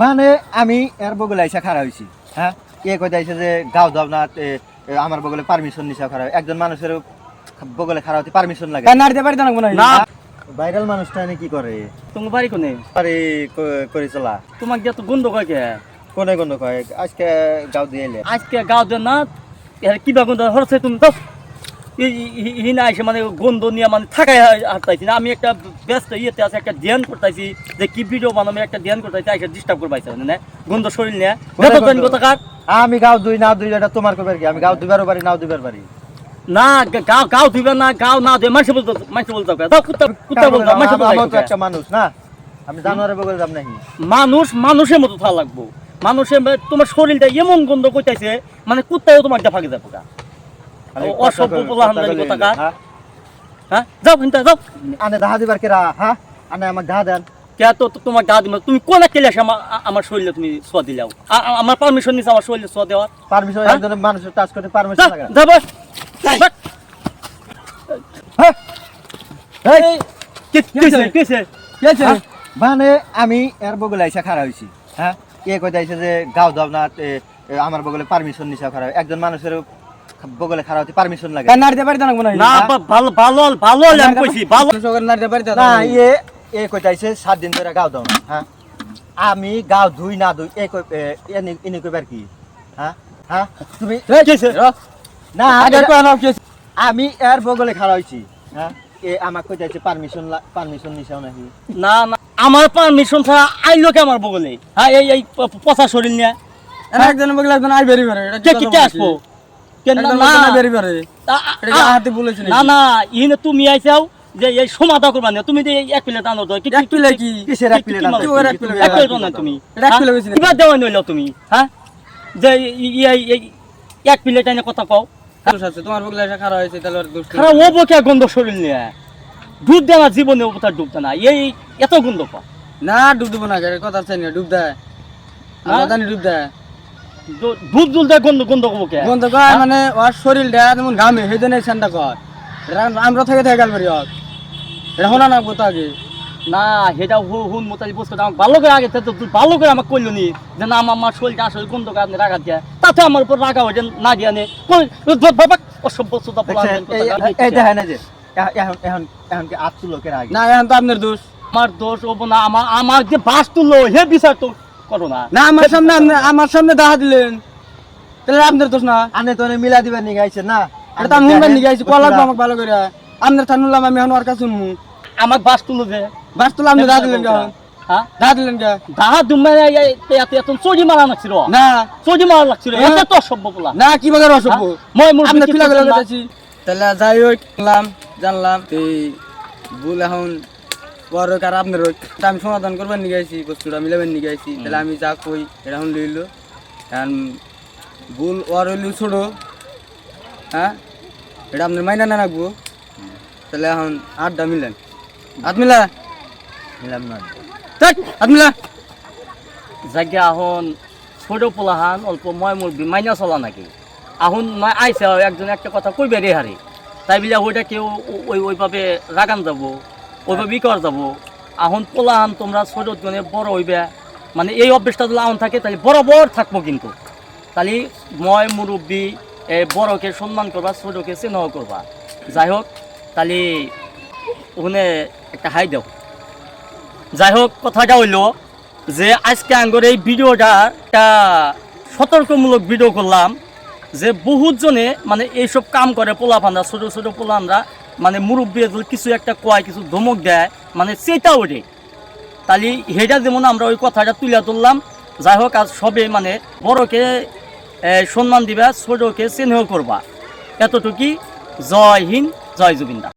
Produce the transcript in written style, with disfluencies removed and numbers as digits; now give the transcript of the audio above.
মানে আমি এর বগলে আইসা খাড়া হইছি। হ্যাঁ, কে কই দাইছে যে গাও দাও না, আমার বগলে পারমিশন নিছা খাড়া। একজন মানুষের বগলে খাড়া হতে পারমিশন লাগে না, দিতে পারি না। ভাইরাল মানুষটা এনে কি করে? তোমার বাড়ি কোনে? আরে করে চলা তোমাক দিয়া তো গন্ধ কয় কে? কোনে গন্ধ কয়? আজকে গাও দিয়ে এলে। আজকে গাও দেন না, এর কিবা গন্ধ হরছে তুমি তো হিনা এসে মানে গন্ধ নিয়ে মানে থাকাই হাঁটতাইছি না। আমি একটা ব্যস্ত ইয়েতে আছে, একটা ধ্যান করতেছি যে কি ভিডিও বানাবো, একটা ধ্যান করতেছি, এসে ডিস্টার্ব করবাইছে না গন্ধ শরীর নিয়ে। আমি গাও দুই না দুই, এটা তোমার কবার কি? আমি গাও দুইবারও পারি, নাও দুইবার পারি না। গাও ধুইবে না, গাও না ধুয়ে মানুষ বলতো দাও কুত্তা বলতো মানুষ একটা মানুষ না, আমি জানোয়ারের বগলে যাব নাকি? মানুষের মতো থাকা লাগবো। মানুষের তোমার শরীরটা এমন গন্ধ করতেছে মানে কুত্তাও তোমার ফাঁকে যাবো। অসভ্য বলাহান কথা। হ্যাঁ, যাও হিনতা যাও। আনে দাহা দিবার কেরা? হ্যাঁ, আনে আমাকে দাহা দেন কে? তো তোমার গা দিবা তুমি কোন কেলে আমার শরীরে তুমি ছোঁয়া দিলাও? আমার পারমিশন নিছে আমার শরীরে ছোঁয়া দেওয়ার? পারমিশন একজন মানুষের টাচ করতে পারমিশন লাগে? যাবো মানে আমি এর বগলে আইসা খাড়া হইছি। হ্যাঁ, কে কই দাইছে যে গাও দাও না, আমার বগলে পারমিশন নিছা খাড়া। একজন মানুষের বগলে খাড়া হতে পারমিশন লাগে না। দিতে পারি না। ভালো ভালো ভালো আমি কইছি ভালো না দিতে পারি না। এ কই দাইছে 7 দিন ধরে গাও দাও না। হ্যাঁ, আমি গাও ধুই না ধুই এ কই ইনি কইবার কি? হ্যাঁ হ্যাঁ, তুমি না আমি এর বগলে খাড়া হইছি। হ্যাঁ, এ আমাকে কই দাইছে পারমিশন নিছাও নাকি? না না, আমার পারমিশন ছাড়া আইলো কে আমার বগলে? হ্যাঁ, এই পচা শরীর নিয়ে একজনের বগলে একজন আই বেরি বেরি কে আসবো? না না, ইনে তুমি আইছাও যে এই সমাধা করবা না। তুমি যে এক প্লেট আনো তো এক প্লেট কি? কিসের এক প্লেট আনো? এক প্লেট না তুমি এক প্লেট হইছে কিবা দেওয়া নইলো তুমি? হ্যাঁ, যে এক প্লেট আইনে কথা কও। তোমার বগলে এসে খারাপ হয়েছে তাহলে দোষ খারাপ ও বকে গন্ধ শরীর নিয়ে ডুব দেয় না, জীবনে ও তার ডুবতে না। এই এত গন্ধ পা না, ডুব দেবো না, কথা চাই না, ডুব দেয় জানি ডুব দেয়। দুধ দুল দেয় গন্ধ গন্ধ বকে গন্ধ কয় মানে ওর শরীরটা যেমন ঘামে সেই জন্য ঠান্ডা কর। আমরা থেকে থেকে গাল পারি হোক, এটা শোনা না তো আগে না। সেটা হুন মোতালি বসে আমাকে ভালো করে আগে ভালো করে আমাকে কইল নি যে না আমার শরীরটা আসলে গন্ধ করে আপনি রাখা দিয়ে, তাতে আমার উপর রাখা হয়েছে না দিয়ে নে অসভ্য এখন কি আপ লোকের আগে না, এখন তো আপনার দোষ। আমার দোষ হবো না। আমার যে বাস তুললো হে বিচার তো করো না। না, আমার সামনে দেখা দিলেন তাহলে আপনার দোষ না। আনে তো মিলা দিবার নিয়ে গাইছে না, এটা তো আমি শুনবার নিয়ে গাইছি, কল লাগবো আমাকে ভালো করে। আপনার ঠানুলাম আমি এখন ওর কাছে শুনবো। আমার বাস তুলো যে বাস তুলে আপনি দেখা দিলেন কেন? হ্যাঁ, দেখা দিলেন কে? দাহা দুমে এত চড়ি মারা লাগছিল না, চড়ি মারা লাগছিল। এত তো অসভ্য বলা না, কি বাজার অসভ্য? মই আপনি তুলা গেলে গেছি তাহলে যাই হোক জানলাম এই ভুল এখন ওর হোক আর আপনার হোক, আমি সমাধান করবার নিয়ে গেছি, বস্তুটা মিলাবেন নিয়ে গেছি। তাহলে আমি যা কই এটা এখন লইল, এখন ভুল ওর হইল ছোট। হ্যাঁ, এটা আপনার মাইনা না রাখবো। তাহলে এখন আটটা মিলেন, হাত মিলা মিলাম না হাত মিলা জায়গা এখন ছোট পোলাহান অল্প ময় মুরবি মাইনা চলা নাকি? এখন আইসা একজন একটা কথা কইবে রে হারে, তাই বলে ওইটা কেউ ওইভাবে রাগান যাবো, ওইভাবে কর যাবো। এখন পোলাহান তোমরা ছোট মানে বড় হইবে, মানে এই অভ্যেসটা যদি এখন থাকে তাহলে বরাবর থাকবো। কিন্তু তাহলে ময় মুরব্বী বড়কে সম্মান করবা, ছোটকে স্নেহ করবা। যাই হোক, তাহলে ওখানে একটা হাই দাও। যাই হোক, কথাটা হইলো যে আজকে আঙ্গর এই ভিডিওটা একটা সতর্কমূলক ভিডিও করলাম যে বহুত জনে মানে এইসব কাম করে পোলাপানরা, ছোটো ছোটো পোলানরা মানে মুরব্বী কিছু একটা কয়, কিছু ধমক দেয়, মানে সেটা ওঠে। তাহলে সেটা যেমন আমরা ওই কথাটা তুলে ধরলাম। যাই হোক, আজ সবে মানে বড়কে সম্মান দিবা, ছোটকে স্নেহ করবা, এতটুকুই। জয় হিন্দ, জয় জুবিন্দা।